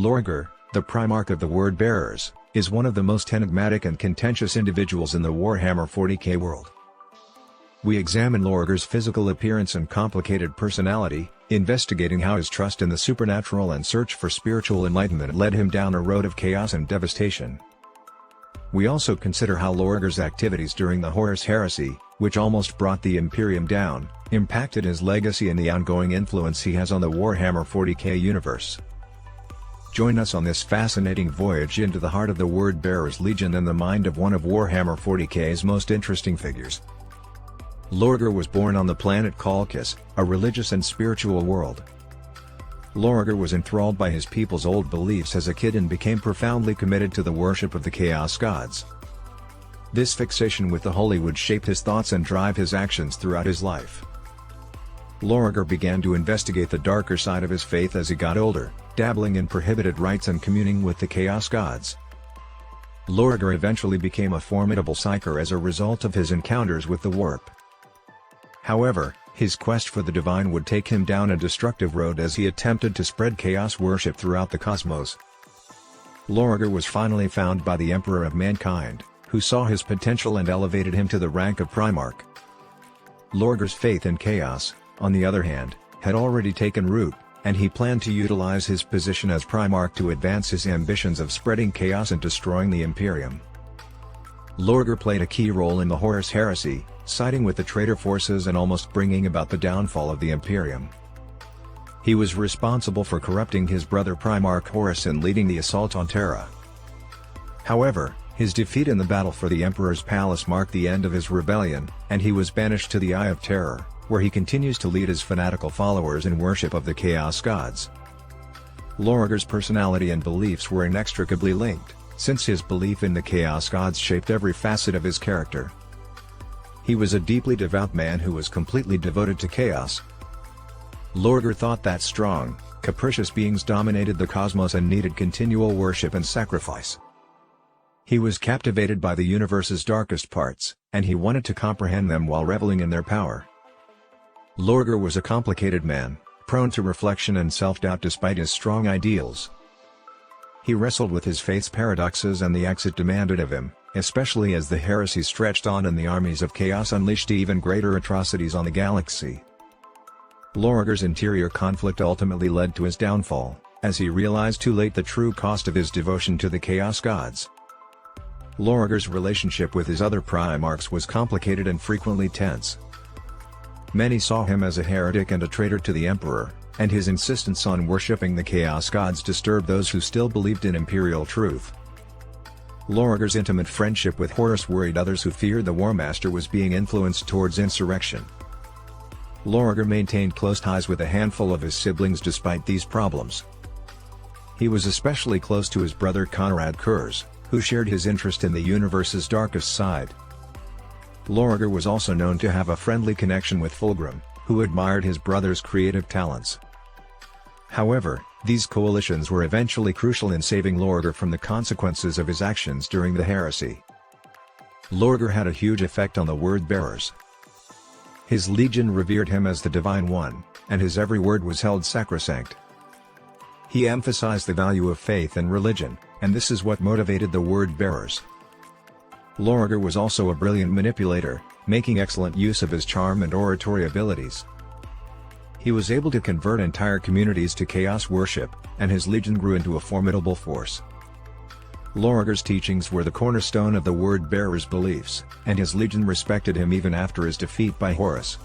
Lorgar, the Primarch of the Word Bearers, is one of the most enigmatic and contentious individuals in the Warhammer 40K world. We examine Lorgar's physical appearance and complicated personality, investigating how his trust in the supernatural and search for spiritual enlightenment led him down a road of chaos and devastation. We also consider how Lorgar's activities during the Horus Heresy, which almost brought the Imperium down, impacted his legacy and the ongoing influence he has on the Warhammer 40K universe. Join us on this fascinating voyage into the heart of the Word Bearers Legion and the mind of one of Warhammer 40K's most interesting figures. Lorgar was born on the planet Colchis, a religious and spiritual world. Lorgar was enthralled by his people's old beliefs as a kid and became profoundly committed to the worship of the Chaos Gods. This fixation with the holy would shape his thoughts and drive his actions throughout his life. Lorgar began to investigate the darker side of his faith as he got older, dabbling in prohibited rites and communing with the Chaos Gods. Lorgar eventually became a formidable psyker as a result of his encounters with the warp. However, his quest for the divine would take him down a destructive road as he attempted to spread chaos worship throughout the cosmos. Lorgar was finally found by the Emperor of Mankind, who saw his potential and elevated him to the rank of Primarch. Lorgar's faith in chaos, on the other hand, had already taken root, and he planned to utilize his position as Primarch to advance his ambitions of spreading chaos and destroying the Imperium. Lorgar played a key role in the Horus Heresy, siding with the traitor forces and almost bringing about the downfall of the Imperium. He was responsible for corrupting his brother Primarch Horus and leading the assault on Terra. However, his defeat in the battle for the Emperor's Palace marked the end of his rebellion, and he was banished to the Eye of Terror, where he continues to lead his fanatical followers in worship of the Chaos Gods. Lorgar's personality and beliefs were inextricably linked, since his belief in the Chaos Gods shaped every facet of his character. He was a deeply devout man who was completely devoted to chaos. Lorgar thought that strong, capricious beings dominated the cosmos and needed continual worship and sacrifice. He was captivated by the universe's darkest parts, and he wanted to comprehend them while reveling in their power. Lorgar was a complicated man, prone to reflection and self-doubt despite his strong ideals. He wrestled with his faith's paradoxes and the acts it demanded of him, especially as the heresy stretched on and the armies of chaos unleashed even greater atrocities on the galaxy. Lorgar's interior conflict ultimately led to his downfall, as he realized too late the true cost of his devotion to the Chaos Gods. Lorgar's relationship with his other Primarchs was complicated and frequently tense. Many saw him as a heretic and a traitor to the Emperor, and his insistence on worshipping the Chaos Gods disturbed those who still believed in Imperial truth. Lorgar's intimate friendship with Horus worried others who feared the War Master was being influenced towards insurrection. Lorgar maintained close ties with a handful of his siblings despite these problems. He was especially close to his brother Conrad Kurz, who shared his interest in the universe's darkest side. Lorgar was also known to have a friendly connection with Fulgrim, who admired his brother's creative talents. However, these coalitions were eventually crucial in saving Lorgar from the consequences of his actions during the heresy. Lorgar had a huge effect on the Word Bearers. His legion revered him as the Divine One, and his every word was held sacrosanct. He emphasized the value of faith and religion, and this is what motivated the Word Bearers. Lorgar was also a brilliant manipulator, making excellent use of his charm and oratory abilities. He was able to convert entire communities to chaos worship, and his legion grew into a formidable force. Lorgar's teachings were the cornerstone of the Word Bearers' beliefs, and his legion respected him even after his defeat by Horus.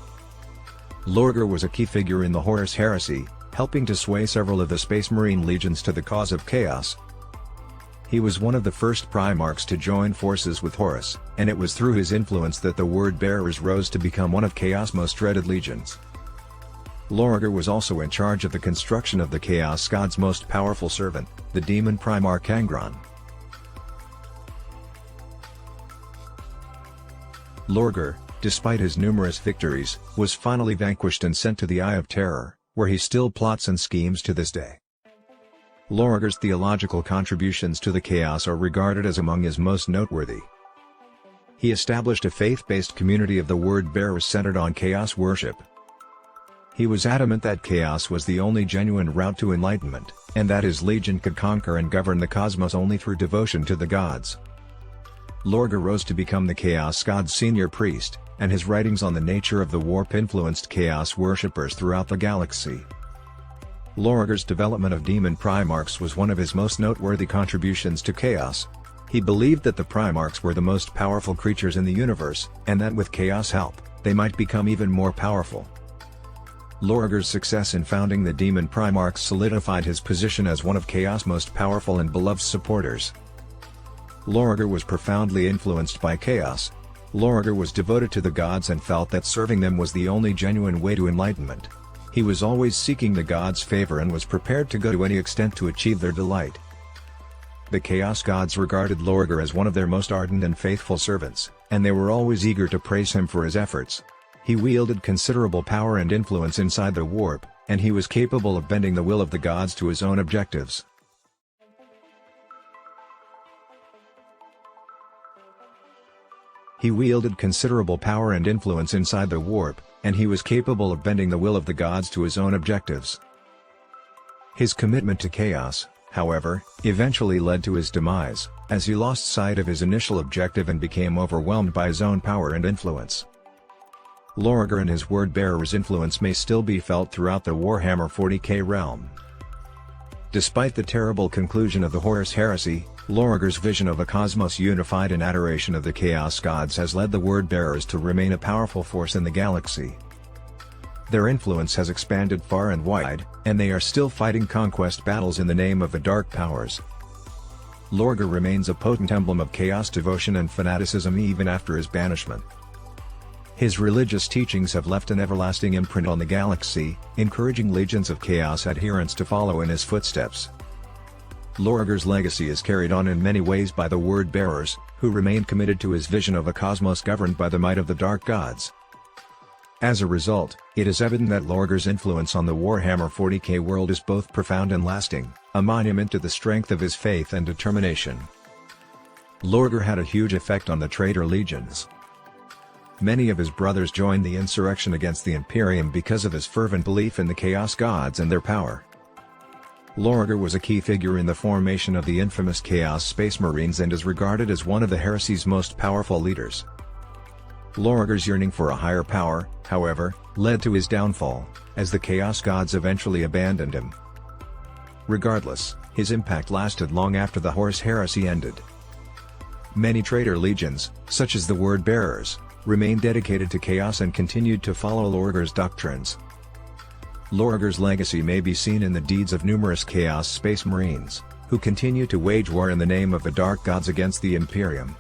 Lorgar was a key figure in the Horus Heresy, helping to sway several of the Space Marine legions to the cause of chaos. He was one of the first Primarchs to join forces with Horus, and it was through his influence that the Word Bearers rose to become one of Chaos' most dreaded legions. Lorgar was also in charge of the construction of the Chaos God's most powerful servant, the demon Primarch Angron. Lorgar, despite his numerous victories, was finally vanquished and sent to the Eye of Terror, where he still plots and schemes to this day. Lorgar's theological contributions to the chaos are regarded as among his most noteworthy. He established a faith-based community of the Word Bearers centered on chaos worship. He was adamant that chaos was the only genuine route to enlightenment, and that his legion could conquer and govern the cosmos only through devotion to the gods. Lorgar rose to become the Chaos God's senior priest, and his writings on the nature of the warp influenced chaos worshippers throughout the galaxy. Lorgar's development of demon Primarchs was one of his most noteworthy contributions to chaos. He believed that the Primarchs were the most powerful creatures in the universe, and that with chaos help, they might become even more powerful. Lorgar's success in founding the demon Primarchs solidified his position as one of Chaos' most powerful and beloved supporters. Lorgar was profoundly influenced by Chaos. Lorgar was devoted to the gods and felt that serving them was the only genuine way to enlightenment. He was always seeking the gods' favor and was prepared to go to any extent to achieve their delight. The Chaos gods regarded Lorgar as one of their most ardent and faithful servants, and they were always eager to praise him for his efforts. He wielded considerable power and influence inside the warp, and he was capable of bending the will of the gods to his own objectives. He wielded considerable power and influence inside the warp, and he was capable of bending the will of the gods to his own objectives. His commitment to chaos, however, eventually led to his demise, as he lost sight of his initial objective and became overwhelmed by his own power and influence. Lorgar and his word-bearers' influence may still be felt throughout the Warhammer 40K realm. Despite the terrible conclusion of the Horus Heresy, Lorgar's vision of a cosmos unified in adoration of the Chaos gods has led the word-bearers to remain a powerful force in the galaxy. Their influence has expanded far and wide, and they are still fighting conquest battles in the name of the Dark Powers. Lorgar remains a potent emblem of Chaos devotion and fanaticism even after his banishment. His religious teachings have left an everlasting imprint on the galaxy, encouraging legions of Chaos adherents to follow in his footsteps. Lorgar's legacy is carried on in many ways by the word-bearers, who remain committed to his vision of a cosmos governed by the might of the Dark Gods. As a result, it is evident that Lorgar's influence on the Warhammer 40K world is both profound and lasting, a monument to the strength of his faith and determination. Lorgar had a huge effect on the traitor legions. Many of his brothers joined the insurrection against the Imperium because of his fervent belief in the Chaos gods and their power. Lorgar was a key figure in the formation of the infamous Chaos Space Marines and is regarded as one of the heresy's most powerful leaders. Lorgar's yearning for a higher power, however, led to his downfall, as the Chaos gods eventually abandoned him. Regardless, his impact lasted long after the Horus Heresy ended. Many traitor legions, such as the Word-Bearers, remained dedicated to Chaos and continued to follow Lorgar's doctrines. Lorgar's legacy may be seen in the deeds of numerous Chaos Space Marines, who continue to wage war in the name of the Dark Gods against the Imperium.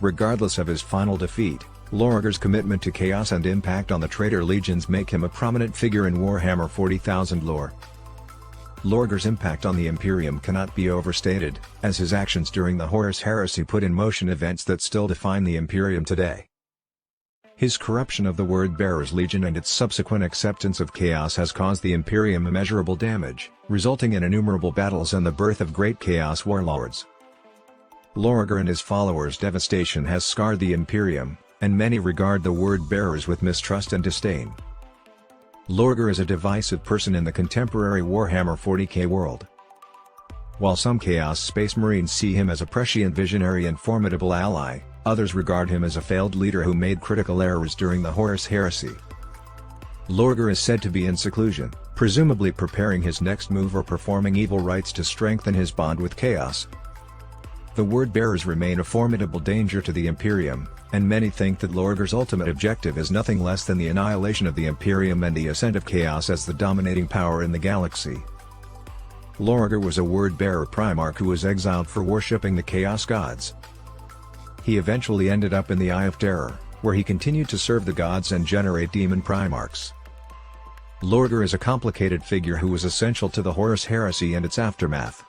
Regardless of his final defeat, Lorgar's commitment to Chaos and impact on the traitor legions make him a prominent figure in Warhammer 40,000 lore. Lorgar's impact on the Imperium cannot be overstated, as his actions during the Horus Heresy put in motion events that still define the Imperium today. His corruption of the Word-Bearers Legion and its subsequent acceptance of Chaos has caused the Imperium immeasurable damage, resulting in innumerable battles and the birth of great Chaos warlords. Lorgar and his followers' devastation has scarred the Imperium, and many regard the Word-Bearers with mistrust and disdain. Lorgar is a divisive person in the contemporary Warhammer 40K world. While some Chaos Space Marines see him as a prescient visionary and formidable ally, others regard him as a failed leader who made critical errors during the Horus Heresy. Lorgar is said to be in seclusion, presumably preparing his next move or performing evil rites to strengthen his bond with Chaos. The Word-Bearers remain a formidable danger to the Imperium, and many think that Lorgar's ultimate objective is nothing less than the annihilation of the Imperium and the ascent of Chaos as the dominating power in the galaxy. Lorgar was a Word-Bearer Primarch who was exiled for worshipping the Chaos gods. He eventually ended up in the Eye of Terror, where he continued to serve the gods and generate demon Primarchs. Lorgar is a complicated figure who was essential to the Horus Heresy and its aftermath.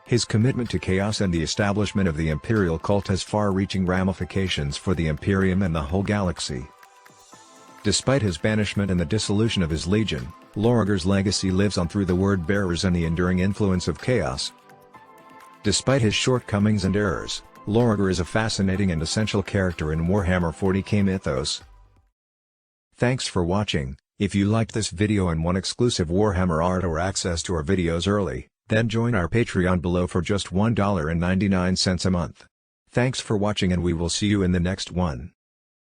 His commitment to Chaos and the establishment of the Imperial Cult has far-reaching ramifications for the Imperium and the whole galaxy. Despite his banishment and the dissolution of his legion, Lorgar's legacy lives on through the Word-Bearers and the enduring influence of Chaos. Despite his shortcomings and errors, Lorgar is a fascinating and essential character in Warhammer 40K mythos. Thanks for watching. If you liked this video and want exclusive Warhammer art or access to our videos early, then join our Patreon below for just $1.99 a month. Thanks for watching and we will see you in the next one.